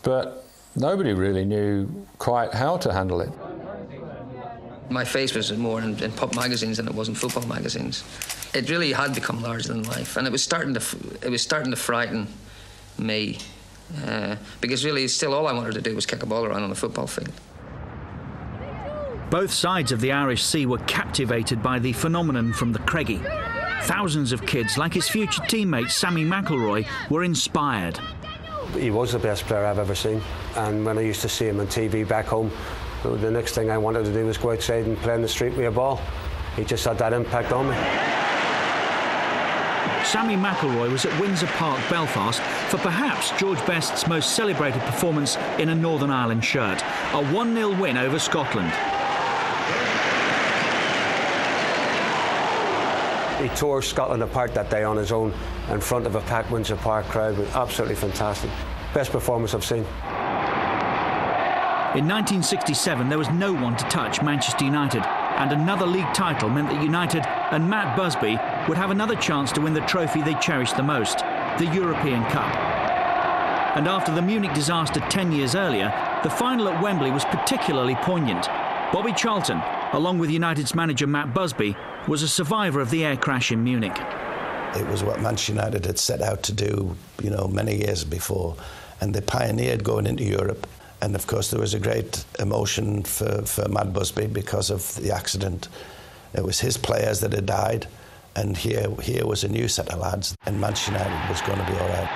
but nobody really knew quite how to handle it. My face was more in pop magazines than it was in football magazines. It really had become larger than life, and it was starting to frighten me, because really still all I wanted to do was kick a ball around on a football field. Both sides of the Irish Sea were captivated by the phenomenon from the Craigie. Thousands of kids, like his future teammate Sammy McIlroy, were inspired. He was the best player I've ever seen, and when I used to see him on TV back home, the next thing I wanted to do was go outside and play in the street with a ball. He just had that impact on me. Sammy McIlroy was at Windsor Park, Belfast, for perhaps George Best's most celebrated performance in a Northern Ireland shirt, a 1-0 win over Scotland. He tore Scotland apart that day on his own in front of a packed Windsor Park crowd. It was absolutely fantastic. Best performance I've seen. In 1967, there was no one to touch Manchester United, and another league title meant that United and Matt Busby would have another chance to win the trophy they cherished the most, the European Cup. And after the Munich disaster 10 years earlier, the final at Wembley was particularly poignant. Bobby Charlton, along with United's manager Matt Busby, was a survivor of the air crash in Munich. It was what Manchester United had set out to do, you know, many years before, and they pioneered going into Europe. And of course there was a great emotion for Matt Busby because of the accident. It was his players that had died, and here was a new set of lads, and Manchester United was going to be all right.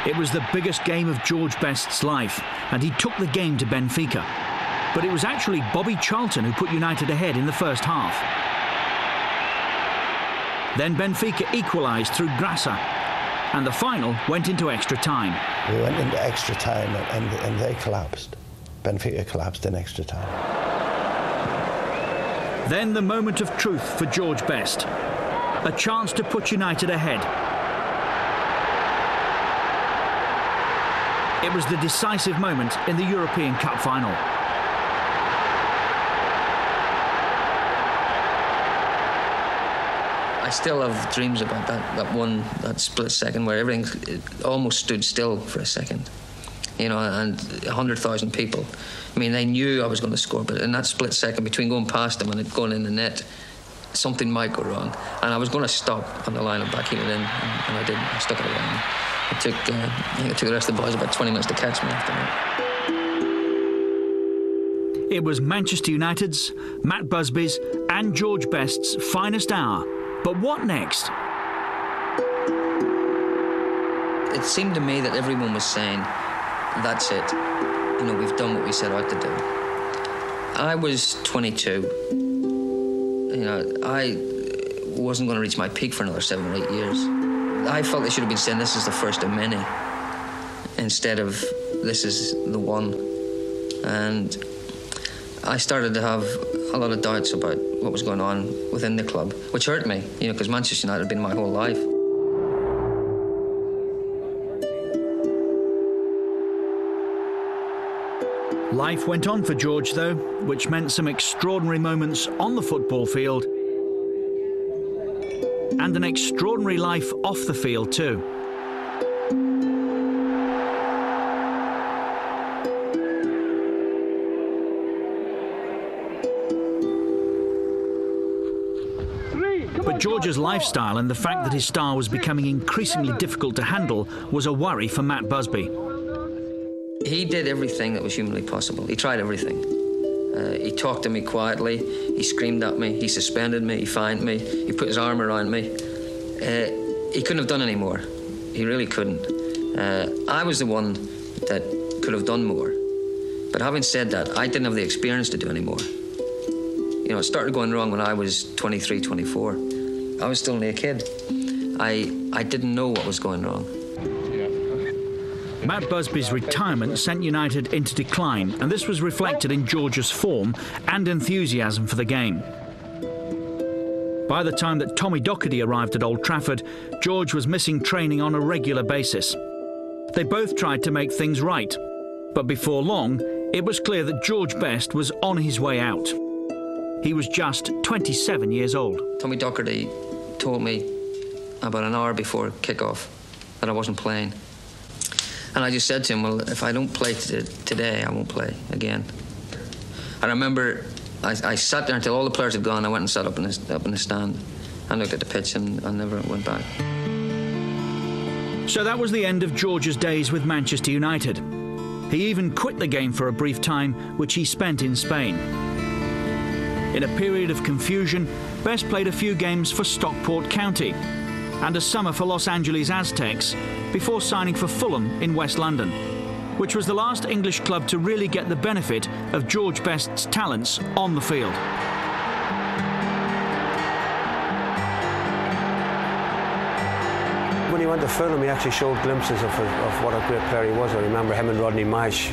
It was the biggest game of George Best's life, and he took the game to Benfica. But it was actually Bobby Charlton who put United ahead in the first half. Then Benfica equalised through Grassa, and the final went into extra time. We went into extra time and they collapsed. Benfica collapsed in extra time. Then the moment of truth for George Best. A chance to put United ahead. It was the decisive moment in the European Cup final. I still have dreams about that split second where everything almost stood still for a second, you know, and 100,000 people. I mean, they knew I was going to score, but in that split second between going past them and it going in the net, something might go wrong, and I was going to stop on the line of backing it in, and I didn't. I stuck it around. It took the rest of the boys about 20 minutes to catch me after that. It was Manchester United's, Matt Busby's and George Best's finest hour. But what next? It seemed to me that everyone was saying, that's it. You know, we've done what we set out to do. I was 22. You know, I wasn't going to reach my peak for another 7 or 8 years. I felt they should have been saying this is the first of many, instead of this is the one. And I started to have a lot of doubts about what was going on within the club, which hurt me, you know, because Manchester United had been my whole life. Life went on for George, though, which meant some extraordinary moments on the football field and an extraordinary life off the field, too. But George's lifestyle and the fact that his star was becoming increasingly difficult to handle was a worry for Matt Busby. He did everything that was humanly possible. He tried everything. He talked to me quietly, he screamed at me, he suspended me, he fined me, he put his arm around me. He couldn't have done any more. He really couldn't. I was the one that could have done more. But having said that, I didn't have the experience to do any more. You know, it started going wrong when I was 23, 24. I was still only a kid. I didn't know what was going wrong. Matt Busby's retirement sent United into decline, and this was reflected in George's form and enthusiasm for the game. By the time that Tommy Docherty arrived at Old Trafford, George was missing training on a regular basis. They both tried to make things right, but before long, it was clear that George Best was on his way out. He was just 27 years old. Tommy Docherty told me about an hour before kick-off that I wasn't playing. And I just said to him, well, if I don't play today, I won't play again. And I remember I sat there until all the players had gone. I went and sat up in the stand and looked at the pitch, and I never went back. So that was the end of George's days with Manchester United. He even quit the game for a brief time, which he spent in Spain. In a period of confusion, Best played a few games for Stockport County and a summer for Los Angeles Aztecs before signing for Fulham in West London, which was the last English club to really get the benefit of George Best's talents on the field. When he went to Fulham, he actually showed glimpses of what a great player he was. I remember him and Rodney Marsh,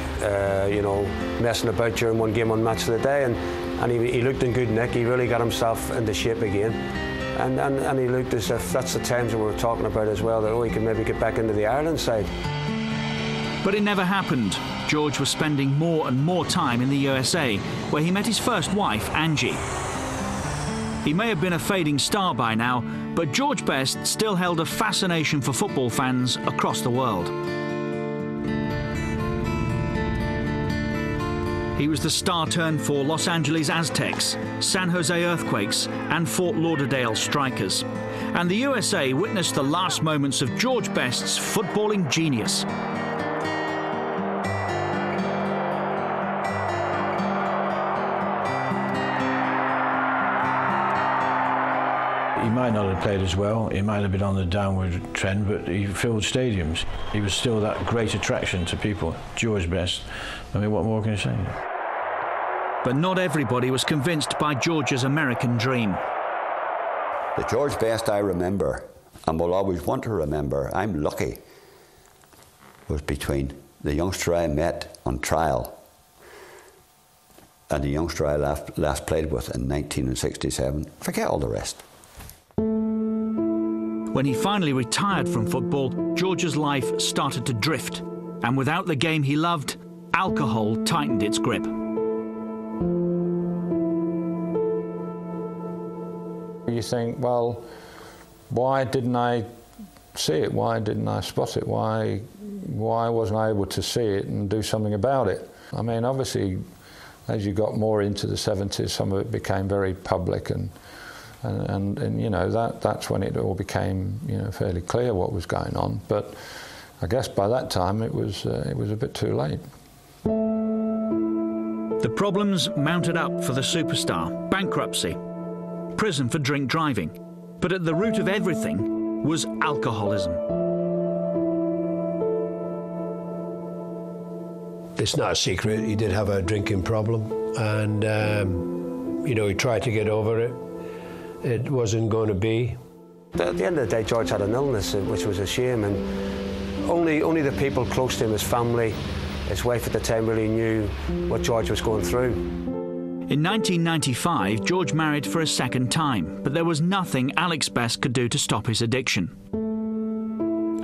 messing about during one game on Match of the Day, and he looked in good nick. He really got himself into shape again, and he looked as if that's the times that we were talking about as well, that he could maybe get back into the Ireland side. But it never happened. George was spending more and more time in the USA, where he met his first wife, Angie. He may have been a fading star by now, but George Best still held a fascination for football fans across the world. He was the star turn for Los Angeles Aztecs, San Jose Earthquakes and Fort Lauderdale Strikers. And the USA witnessed the last moments of George Best's footballing genius. He might not have played as well, he might have been on the downward trend, but he filled stadiums. He was still that great attraction to people. George Best, I mean, what more can you say? But not everybody was convinced by George's American dream. The George Best I remember, and will always want to remember, I'm lucky, was between the youngster I met on trial and the youngster I last played with in 1967. Forget all the rest. When he finally retired from football, George's life started to drift, and without the game he loved, alcohol tightened its grip. You think, well, why didn't I see it? Why didn't I spot it? Why wasn't I able to see it and do something about it? I mean, obviously, as you got more into the 70s, some of it became very public, and you know, that's when it all became, you know, fairly clear what was going on. But I guess by that time it was a bit too late. The problems mounted up for the superstar: bankruptcy, prison for drink driving. But at the root of everything was alcoholism. It's not a secret, he did have a drinking problem, and you know, he tried to get over it. It wasn't going to be. At the end of the day, George had an illness, which was a shame, and only the people close to him, his family, his wife at the time, really knew what George was going through. In 1995, George married for a second time, but there was nothing Alex Best could do to stop his addiction.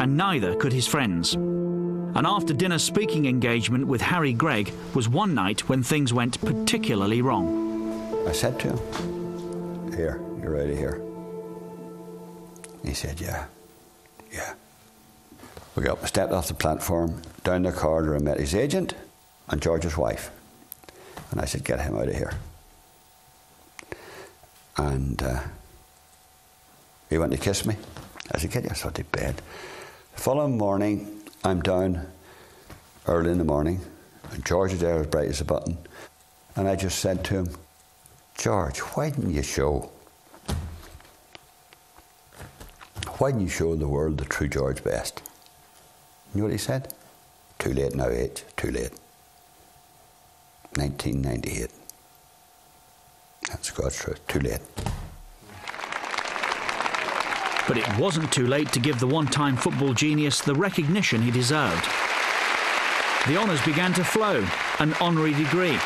And neither could his friends. An after-dinner speaking engagement with Harry Gregg was one night when things went particularly wrong. I said to him, "Here, you're out of here." He said, yeah. We got up, stepped off the platform, down the corridor, and met his agent and George's wife. And I said, "Get him out of here." And he went to kiss me. I said, "Get yourself to bed." The following morning, I'm down early in the morning, and George is there as bright as a button. And I just said to him, "George, why didn't you show the world the true George Best?" You know what he said? "Too late now, H, too late." 1998. That's God's truth. Too late. But it wasn't too late to give the one-time football genius the recognition he deserved. The honours began to flow, an honorary degree.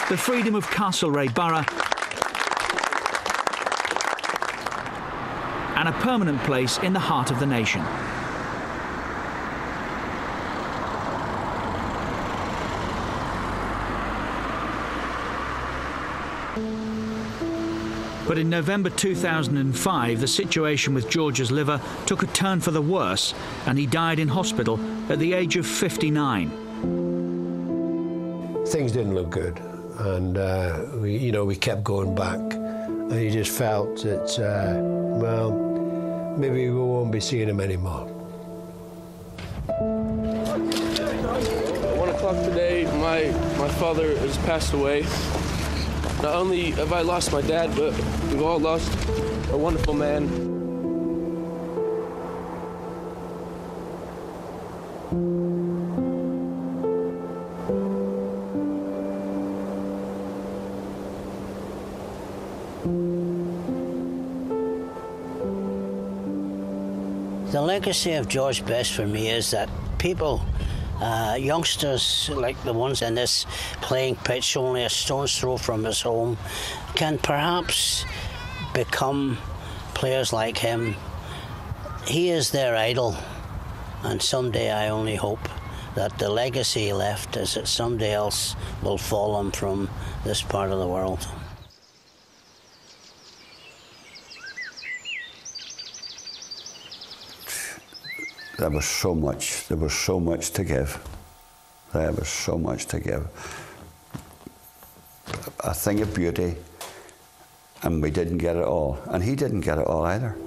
The freedom of Castlereagh Borough, and a permanent place in the heart of the nation. But in November 2005, the situation with George's liver took a turn for the worse, and he died in hospital at the age of 59. Things didn't look good, and we kept going back, and you just felt that, well, maybe we won't be seeing him anymore. 1 o'clock today, my father has passed away. Not only have I lost my dad, but we've all lost a wonderful man. The legacy of George Best for me is that people, youngsters like the ones in this playing pitch only a stone's throw from his home, can perhaps become players like him. He is their idol, and someday I only hope that the legacy he left is that somebody else will follow him from this part of the world. There was so much to give. There was so much to give. A thing of beauty, and we didn't get it all. And he didn't get it all either.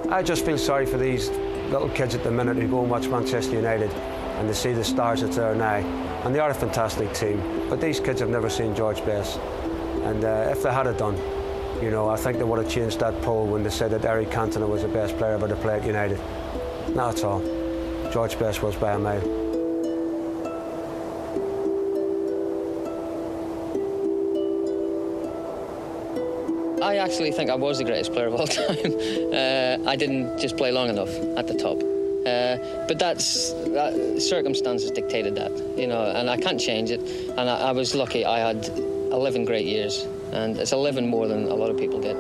I just feel sorry for these little kids at the minute who go and watch Manchester United and they see the stars that's there now. And they are a fantastic team. But these kids have never seen George Best. And if they had it done, I think they would have changed that poll when they said that Eric Cantona was the best player ever to play at United. Not at all. George Best was by a mile. I actually think I was the greatest player of all time. I didn't just play long enough at the top. But circumstances dictated that, and I can't change it. And I was lucky. I had 11 great years, and it's 11 more than a lot of people get.